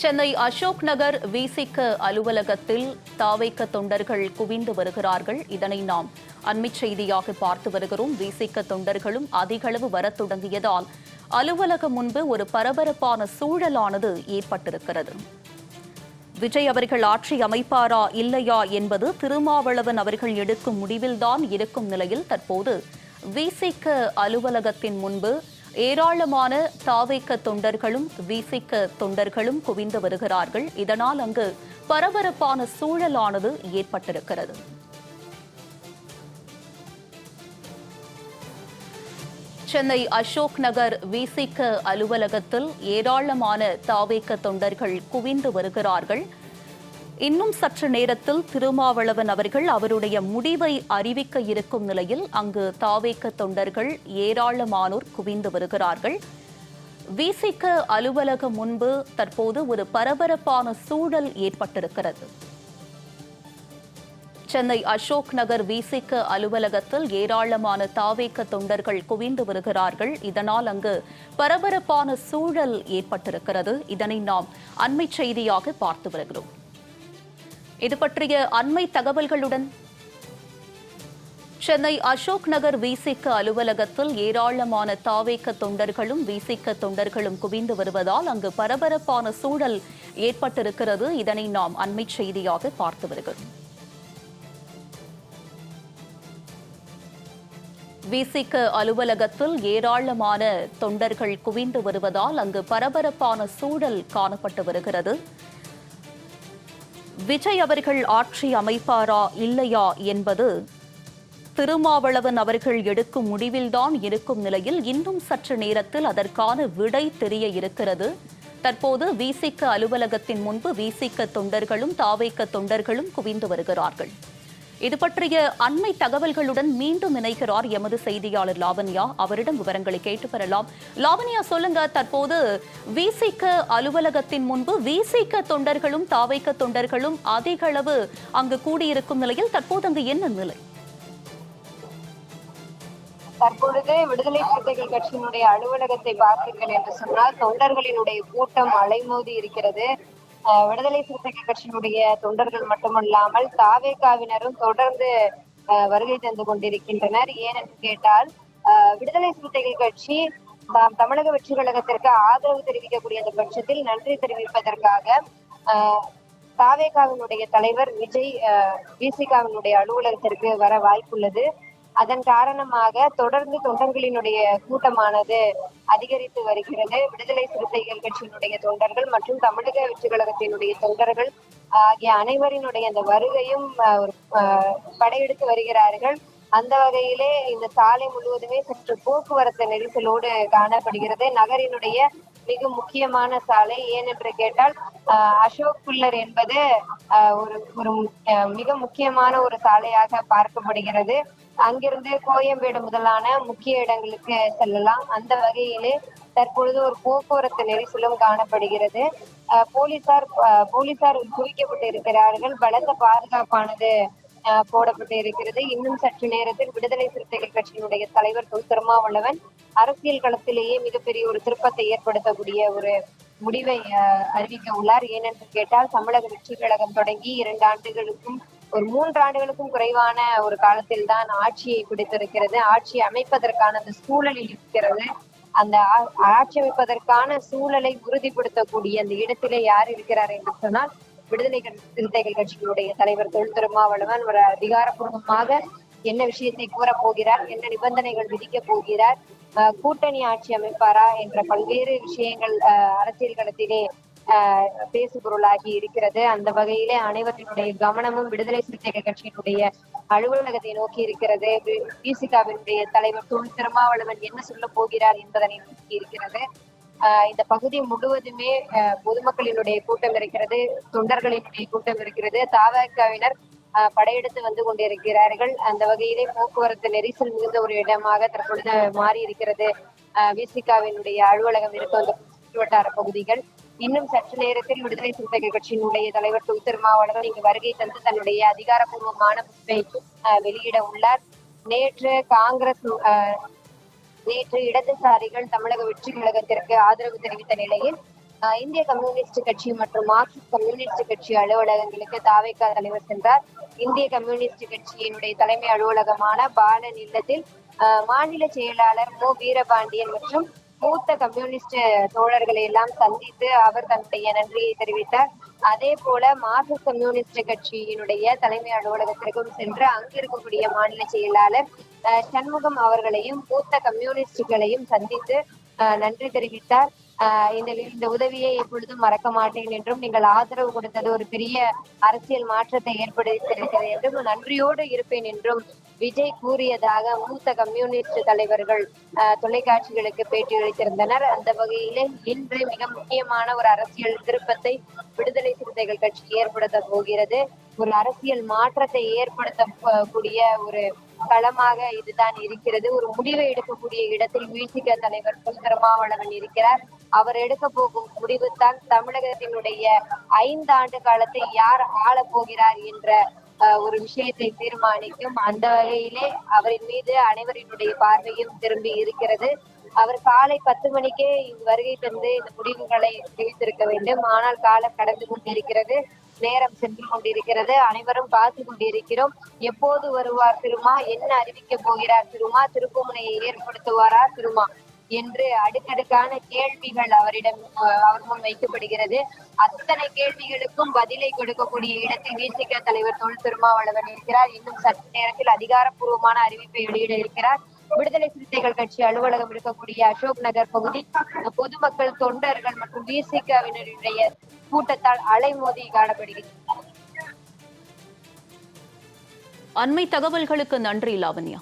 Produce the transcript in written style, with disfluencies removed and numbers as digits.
சென்னை அசோக் நகர் விசிக அலுவலகத்தில் தாவேக தொண்டர்கள் குவிந்து வருகிறார்கள். இதனை நாம் அண்மைச் செய்தியாக பார்த்து வருகிறோம். விசிக தொண்டர்களும் அதிகளவு வரத் தொடங்கியதால் அலுவலகம் முன்பு ஒரு பரபரப்பான சூழலானது ஏற்பட்டிருக்கிறது. விஜய் அவர்கள் ஆட்சி அமைப்பாரா இல்லையா என்பது திருமாவளவன் அவர்கள் எடுக்கும் முடிவில்தான் இருக்கும் நிலையில் தற்போது விசிக அலுவலகத்தின் முன்பு ஏராளமான தாவேக தொண்டர்களும் விசிக தொண்டர்களும் குவிந்து வருகிறார்கள். இதனால் அங்கு பரபரப்பான சூழலானது ஏற்பட்டிருக்கிறது. சென்னை அசோக் நகர் விசிக அலுவலகத்தில் ஏராளமான தாவேக தொண்டர்கள் குவிந்து வருகிறார்கள். இன்னும் சற்று நேரத்தில் திருமாவளவன் அவர்கள் அவருடைய முடிவை அறிவிக்க இருக்கும் நிலையில் அங்கு தாவேக தொண்டர்கள் ஏராளமானோர் குவிந்து வருகிறார்கள். விசிக அலுவலகம் முன்பு தற்போது ஒரு பரபரப்பான சூழல் ஏற்பட்டிருக்கிறது. சென்னை அசோக் நகர் விசிக அலுவலகத்தில் ஏராளமான தாவேக தொண்டர்கள் குவிந்து வருகிறார்கள். இதனால் அங்கு பரபரப்பான சூழல் ஏற்பட்டிருக்கிறது. இதனை நாம் அண்மைச் செய்தியாக பார்த்து வருகிறோம். இது பற்றிய அண்மை தகவல்களுடன் சென்னை அசோக் நகர் விசிக அலுவலகத்தில் ஏராளமான தாவேக தொண்டர்களும் விசிக தொண்டர்களும் குவிந்து வருவதால் அங்கு பரபரப்பான சூழல் ஏற்பட்டிருக்கிறது. இதனை நாம் அண்மை செய்தியாக பார்த்து வருகிறோம். விசிக அலுவலகத்தில் ஏராளமான தொண்டர்கள் குவிந்து வருவதால் அங்கு பரபரப்பான சூழல் காணப்பட்டு வருகிறது. விஜய் அவர்கள் ஆட்சி அமைப்பாரா இல்லையா என்பது திருமாவளவன் அவர்கள் எடுக்கும் முடிவில்தான் இருக்கும் நிலையில் இன்னும் சற்று நேரத்தில் அதற்கான விடை தெரிய இருக்கிறது. தற்போது விசிக அலுவலகத்தின் முன்பு விசிக தொண்டர்களும் தாவேக தொண்டர்களும் குவிந்து வருகிறார்கள். இது பற்றிய அண்மை தகவல்களுடன் மீண்டும் இணைகிறார் எமது செய்தியாளர் லாவண்யா. அவரிடம் விவரங்களை கேட்டு பெறலாம். லாவண்யா, சொல்லுங்க, தற்போது விசிக அலுவலகத்தின் முன்பு விசிக தொண்டர்களும் தாவேக தொண்டர்களும் அதிக அளவு அங்கு கூடியிருக்கும் நிலையில் தற்போது அங்கு என்ன நிலை? தற்பொழுது விடுதலை சிறுத்தைகள் கட்சியினுடைய அலுவலகத்தை பார்த்தீர்கள் என்று சொன்னால் தொண்டர்களினுடைய கூட்டம் அலைமோதி இருக்கிறது. விடுதலை சிறுத்தைகள் கட்சியினுடைய தொண்டர்கள் மட்டுமல்லாமல் தாவேகாவினரும் தொடர்ந்து வருகை தந்து கொண்டிருக்கின்றனர். ஏனென்று கேட்டால் விடுதலை சிறுத்தைகள் கட்சி தமிழக வெற்றி கழகத்திற்கு ஆதரவு தெரிவிக்கக்கூடிய அந்த பட்சத்தில் நன்றி தெரிவிப்பதற்காக தாவேகாவினுடைய தலைவர் விஜய் விசிகாவினுடைய அலுவலகத்திற்கு வர வாய்ப்புள்ளது. அதன் காரணமாக தொடர்ந்து தொண்டர்களினுடைய கூட்டமானது அதிகரித்து வருகிறது. விடுதலை சிறுத்தைகள் கட்சியினுடைய தொண்டர்கள் மற்றும் தமிழக வெற்றி கழகத்தினுடைய தொண்டர்கள் ஆகிய அனைவரினுடைய அந்த வருகையும் படையெடுத்து வருகிறார்கள். அந்த வகையிலே இந்த சாலை முழுவதுமே சற்று போக்குவரத்து நெரிசலோடு காணப்படுகிறது. நகரினுடைய மிக முக்கியமான சாலை. ஏனென்று கேட்டால் அசோக் புல்லர் என்பது ஒரு மிக முக்கியமான ஒரு சாலையாக பார்க்கப்படுகிறது. அங்கிருந்து கோயம்பேடு முதலான முக்கிய இடங்களுக்கு செல்லலாம். அந்த வகையிலே தற்பொழுது ஒரு போக்குவரத்து நெரிசலும் காணப்படுகிறது. போலீசார் குவிக்கப்பட்டு இருக்கிறார்கள். பலத்த பாதுகாப்பானது போடப்பட்டு இருக்கிறது. இன்னும் சற்று நேரத்தில் விடுதலை சிறுத்தைகள் கட்சியினுடைய தலைவர் திருமாவளவன் அரசியல் களத்திலேயே மிகப்பெரிய ஒரு திருப்பத்தை ஏற்படுத்தக்கூடிய ஒரு முடிவை அறிவிக்க உள்ளார். ஏனென்று கேட்டால் தமிழக வெற்றி கழகம் தொடங்கி 2 ஆண்டுகளுக்கும் ஒரு 3 ஆண்டுகளுக்கும் குறைவான ஒரு காலத்தில் தான் ஆட்சியை பிடித்திருக்கிறது. ஆட்சி அமைப்பதற்கான அந்த சூழலில் இருக்கிறது. அந்த ஆட்சி அமைப்பதற்கான சூழலை உறுதிப்படுத்தக்கூடிய அந்த இடத்திலே யார் இருக்கிறார் என்று சொன்னால் விடுதலை சிறுத்தைகள் கட்சியினுடைய தலைவர் திருமாவளவன் ஒரு அதிகாரப்பூர்வமாக என்ன விஷயத்தை கூறப் போகிறார், என்ன நிபந்தனைகள் விதிக்க போகிறார், கூட்டணி ஆட்சி அமைப்பாரா என்ற பல்வேறு விஷயங்கள் அரசியல் களத்திலே பேசுபொருளாகி இருக்கிறது. அந்த வகையிலே அனைவரினுடைய கவனமும் விடுதலை சிறுத்தைகள் கட்சியினுடைய அலுவலகத்தை நோக்கி இருக்கிறது. விசிகாவினுடைய தலைவர் திருமாவளவன் என்ன சொல்ல போகிறார் என்பதனை நோக்கி இருக்கிறது. இந்த பகுதி முழுவதுமே பொதுமக்களினுடைய கூட்டம் இருக்கிறது, தொண்டர்களினுடைய கூட்டம் இருக்கிறது. தாவேகாவினர் படையெடுத்து வந்து கொண்டிருக்கிறார்கள். அந்த வகையிலே போக்குவரத்து நெரிசல் மிகுந்த ஒரு இடமாக தற்பொழுது மாறி இருக்கிறது விசிகாவினுடைய அலுவலகம் இருக்கும் அந்த சுற்றுவட்டார பகுதிகள். இன்னும் சற்று நேரத்தில் விடுதலை சிறுத்தைகள் கட்சியினுடைய தலைவர் திருமாவளவன் இங்கு வருகை தந்து தன்னுடைய அதிகாரப்பூர்வமான முடிவை வெளியிட உள்ளார். நேற்று இடதுசாரிகள் தமிழக வெற்றி கழகத்திற்கு ஆதரவு தெரிவித்த நிலையில் இந்திய கம்யூனிஸ்ட் கட்சி மற்றும் மார்க்சிஸ்ட் கம்யூனிஸ்ட் கட்சி அலுவலகங்களுக்கு தாவேகா தலைவர் சென்றார். இந்திய கம்யூனிஸ்ட் கட்சியினுடைய தலைமை அலுவலகமான பாலன் இல்லத்தில் மாநில செயலாளர் மு வீரபாண்டியன் மற்றும் மூத்த கம்யூனிஸ்ட் தோழர்களை எல்லாம் சந்தித்து அவர் தன்னுடைய நன்றியை தெரிவித்தார். அதே போல மார்க்சிஸ்ட் கம்யூனிஸ்ட் கட்சியினுடைய தலைமை அலுவலகத்திற்கும் சென்று அங்கு இருக்கக்கூடிய மாநில செயலாளர் சண்முகம் அவர்களையும் மூத்த கம்யூனிஸ்டுகளையும் சந்தித்து நன்றி தெரிவித்தார். இந்த உதவியை எப்பொழுதும் மறக்க மாட்டேன் என்றும், நீங்கள் ஆதரவு கொடுத்தது ஒரு பெரிய அரசியல் மாற்றத்தை ஏற்படுத்தியிருக்கிறது என்றும், நன்றியோடு இருப்பேன் என்றும் விஜய் கூறியதாக மூத்த கம்யூனிஸ்ட் தலைவர்கள் தொலைக்காட்சிகளுக்கு பேட்டியளித்திருந்தனர். அந்த வகையிலே இன்று மிக முக்கியமான ஒரு அரசியல் திருப்பத்தை விடுதலை சிறுத்தைகள் கட்சி ஏற்படுத்த போகிறது. ஒரு அரசியல் மாற்றத்தை ஏற்படுத்தக்கூடிய ஒரு களமாக இதுதான் இருக்கிறது. ஒரு முடிவை எடுக்கக்கூடிய இடத்தில் விசிக தலைவர் திருமாவளவன் இருக்கிறார். அவர் எடுக்க போகும் முடிவு தான் தமிழகத்தினுடைய 5 ஆண்டு காலத்தை யார் ஆளப் போகிறார் என்ற ஒரு விஷயத்தை தீர்மானிக்கும். அந்த வகையிலே அவரின் மீது அனைவரினுடைய பார்வையும் திரும்பி இருக்கிறது. அவர் காலை 10 மணிக்கே வருகை தந்து இந்த முடிவுகளை தெரிவித்திருக்க வேண்டும். ஆனால் காலம் கடந்து கொண்டிருக்கிறது, நேரம் சென்று கொண்டிருக்கிறது. அனைவரும் பார்த்து கொண்டிருக்கிறோம். எப்போது வருவார் திருமா, என்ன அறிவிக்க போகிறார் திருமா, திருப்புமுனையை ஏற்படுத்துவாரா திருமா என்று அடுக்கடுக்கான கேள்விகள் அவர் முன் வைக்கப்படுகிறது. அத்தனை கேள்விகளுக்கும் பதிலை கொடுக்கக்கூடிய இடத்தில் விசிக தலைவர் தொல் திருமாவளவன் இருக்கிறார். இன்னும் சற்று நேரத்தில் அதிகாரப்பூர்வமான அறிவிப்பை வெளியிட இருக்கிறார். விடுதலை சிறுத்தைகள் கட்சி அலுவலகம் இருக்கக்கூடிய அசோக் நகர் பகுதி பொதுமக்கள், தொண்டர்கள் மற்றும் விசிகவினருடைய கூட்டத்தால் அலைமோதி காணப்படுகிறது. அண்மை தகவல்களுக்கு நன்றி லாவண்யா.